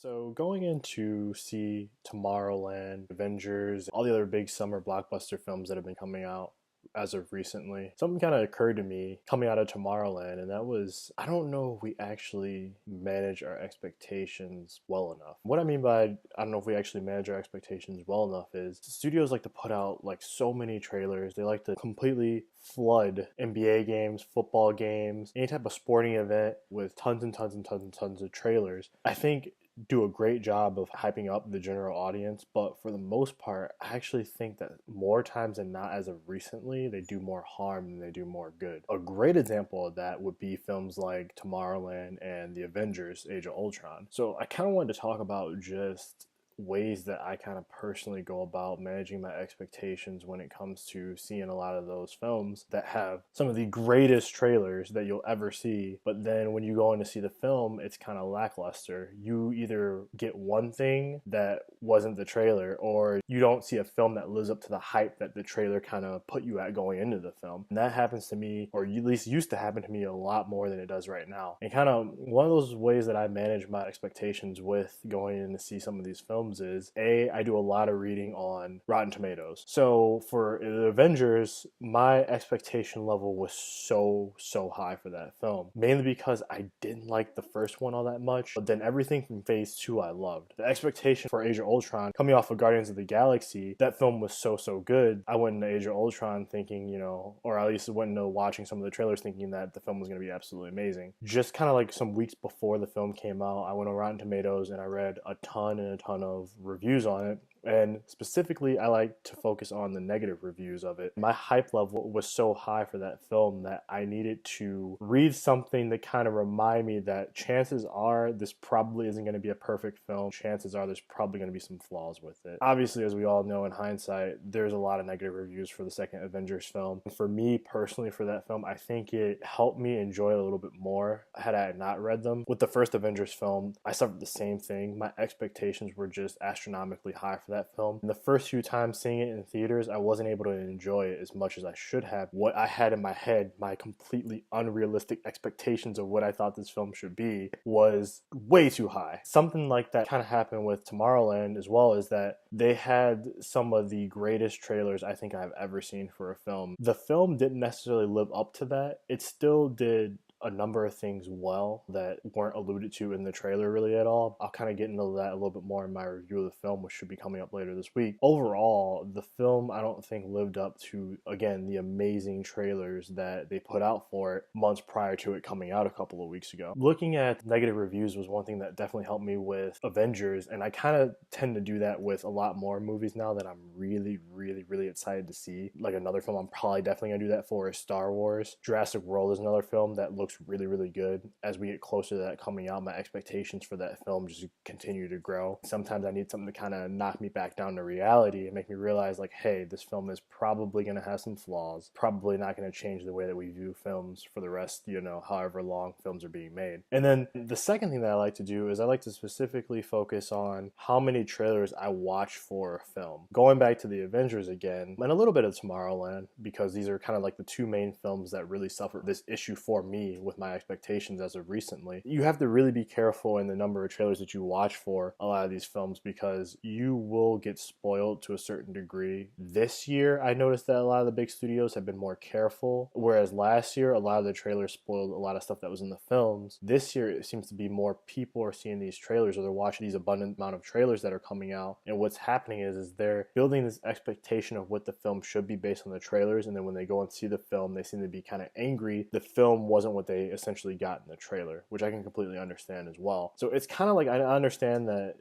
So going in to see Tomorrowland, Avengers, all the other big summer blockbuster films that have been coming out as of recently, something kind of occurred to me coming out of Tomorrowland, and that was I don't know if we actually manage our expectations well enough. What I mean by I don't know if we actually manage our expectations well enough is studios like to put out like so many trailers. They like to completely flood NBA games, football games, any type of sporting event with tons and tons and tons and tons of trailers. I think do a great job of hyping up the general audience, but for the most part, I actually think that more times than not, as of recently, they do more harm than they do more good. A great example of that would be films like Tomorrowland and The Avengers Age of Ultron. So I kind of wanted to talk about just ways that I kind of personally go about managing my expectations when it comes to seeing a lot of those films that have some of the greatest trailers that you'll ever see. But then when you go in to see the film, it's kind of lackluster. You either get one thing that wasn't the trailer, or you don't see a film that lives up to the hype that the trailer kind of put you at going into the film. And that happens to me, or at least used to happen to me, a lot more than it does right now. And kind of one of those ways that I manage my expectations with going in to see some of these films is I do a lot of reading on Rotten Tomatoes. So for the Avengers, my expectation level was so high for that film, mainly because I didn't like the first one all that much, but then everything from phase two I loved. The expectation for Age of Ultron, coming off of Guardians of the Galaxy, that film was so good. I went into Age of Ultron thinking, or at least went into watching some of the trailers thinking that the film was going to be absolutely amazing. Just kind of like some weeks before the film came out, I went on Rotten Tomatoes and I read a ton and a ton of reviews on it. And specifically, I like to focus on the negative reviews of it. My hype level was so high for that film that I needed to read something that kind of remind me that chances are this probably isn't going to be a perfect film. Chances are there's probably going to be some flaws with it. Obviously, as we all know in hindsight, there's a lot of negative reviews for the second Avengers film. For me personally, for that film, I think it helped me enjoy it a little bit more had I not read them. With the first Avengers film, I suffered the same thing. My expectations were just astronomically high for that film. And the first few times seeing it in theaters, I wasn't able to enjoy it as much as I should have. What I had in my head, my completely unrealistic expectations of what I thought this film should be, was way too high. Something like that kind of happened with Tomorrowland as well, is that they had some of the greatest trailers I think I've ever seen for a film. The film didn't necessarily live up to that. It still did a number of things well that weren't alluded to in the trailer really at all. I'll kind of get into that a little bit more in my review of the film, which should be coming up later this week. Overall, the film I don't think lived up to, again, the amazing trailers that they put out for it months prior to it coming out a couple of weeks ago. Looking at negative reviews was one thing that definitely helped me with Avengers, and I kind of tend to do that with a lot more movies now that I'm really excited to see. Like another film I'm probably definitely gonna do that for is Star Wars. Jurassic World is another film that looks really good. As we get closer to that coming out, my expectations for that film just continue to grow. Sometimes I need something to kind of knock me back down to reality and make me realize like, hey, this film is probably going to have some flaws, probably not going to change the way that we view films for the rest, however long films are being made. And then the second thing that I like to do is I like to specifically focus on how many trailers I watch for a film. Going back to the Avengers again, and a little bit of Tomorrowland, because these are kind of like the two main films that really suffered this issue for me with my expectations as of recently. You have to really be careful in the number of trailers that you watch for a lot of these films, because you will get spoiled to a certain degree. This year, I noticed that a lot of the big studios have been more careful, whereas last year, a lot of the trailers spoiled a lot of stuff that was in the films. This year, it seems to be more people are seeing these trailers, or they're watching these abundant amount of trailers that are coming out, and what's happening is they're building this expectation of what the film should be based on the trailers, and then when they go and see the film, they seem to be kind of angry the film wasn't what they essentially got in the trailer, which I can completely understand as well. So it's kind of like, I understand that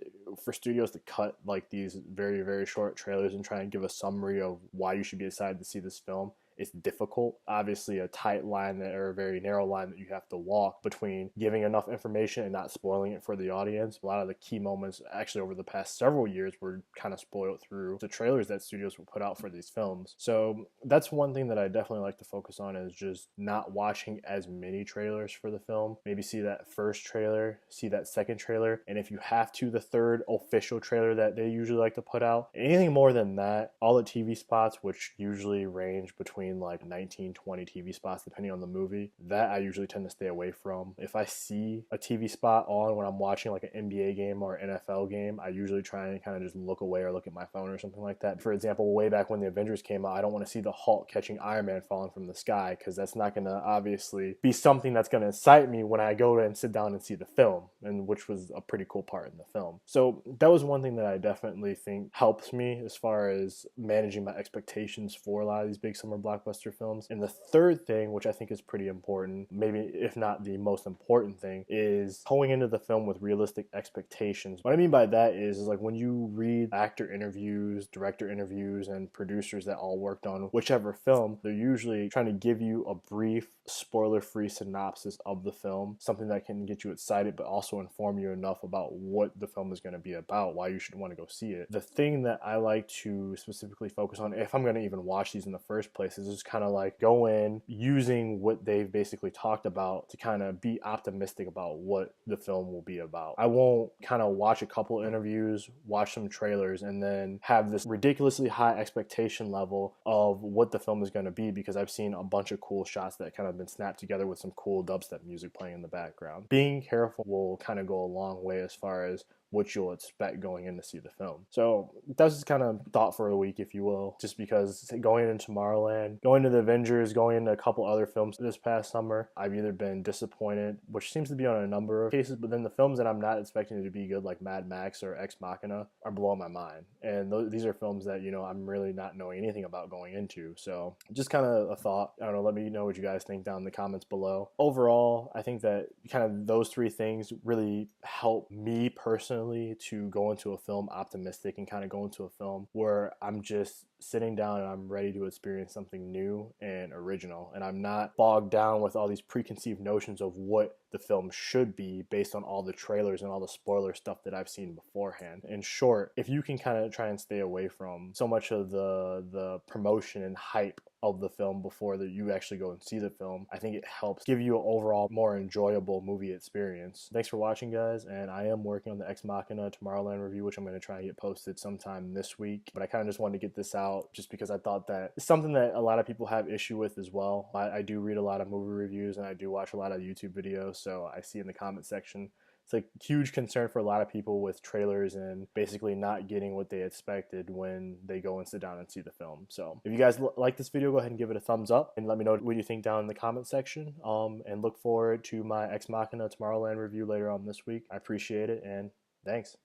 for studios to cut like these very short trailers and try and give a summary of why you should be excited to see this film, it's difficult. Obviously, a tight line or a very narrow line that you have to walk between giving enough information and not spoiling it for the audience. A lot of the key moments, actually, over the past several years, were kind of spoiled through the trailers that studios will put out for these films. So that's one thing that I definitely like to focus on, is just not watching as many trailers for the film. Maybe see that first trailer, see that second trailer, and if you have to, the third official trailer that they usually like to put out. Anything more than that, all the TV spots, which usually range between between like 19, 20 TV spots depending on the movie. That I usually tend to stay away from. If I see a TV spot on when I'm watching like an NBA game or NFL game, I usually try and kind of just look away or look at my phone or something like that. For example, way back when the Avengers came out, I don't want to see the Hulk catching Iron Man falling from the sky, because that's not going to obviously be something that's going to excite me when I go and sit down and see the film, and which was a pretty cool part in the film. So that was one thing that I definitely think helps me as far as managing my expectations for a lot of these big summer blockbuster films. And the third thing, which I think is pretty important, maybe if not the most important thing, is going into the film with realistic expectations. What I mean by that is like when you read actor interviews, director interviews, and producers that all worked on whichever film, they're usually trying to give you a brief, spoiler-free synopsis of the film, something that can get you excited but also inform you enough about what the film is going to be about, why you should want to go see it. The thing that I like to specifically focus on, if I'm going to even watch these in the first place, is just kind of like go in using what they've basically talked about to kind of be optimistic about what the film will be about. I won't kind of watch a couple interviews, watch some trailers, and then have this ridiculously high expectation level of what the film is going to be, because I've seen a bunch of cool shots that kind of been snapped together with some cool dubstep music playing in the background. Being careful will kind of go a long way as far as what you'll expect going in to see the film. So that's just kind of thought for a week, if you will, just because going into Tomorrowland, going to the Avengers, going into a couple other films this past summer, I've either been disappointed, which seems to be on a number of cases, but then the films that I'm not expecting to be good, like Mad Max or Ex Machina, are blowing my mind. And these are films that, you know, I'm really not knowing anything about going into. So just kind of a thought. I don't know, let me know what you guys think down in the comments below. Overall, I think that kind of those three things really help me personally to go into a film optimistic and kind of go into a film where I'm just sitting down and I'm ready to experience something new and original, and I'm not bogged down with all these preconceived notions of what the film should be based on all the trailers and all the spoiler stuff that I've seen beforehand. In short, if you can kind of try and stay away from so much of the promotion and hype of the film before that you actually go and see the film, I think it helps give you an overall more enjoyable movie experience. Thanks for watching, guys, and I am working on the Ex Machina Tomorrowland review, which I'm going to try and get posted sometime this week, but I kind of just wanted to get this out just because I thought that it's something that a lot of people have issue with as well. I do read a lot of movie reviews and I do watch a lot of YouTube videos, so I see in the comment section it's a huge concern for a lot of people with trailers and basically not getting what they expected when they go and sit down and see the film. So if you guys like this video, go ahead and give it a thumbs up and let me know what you think down in the comment section. And look forward to my Ex Machina Tomorrowland review later on this week. I appreciate it, and thanks.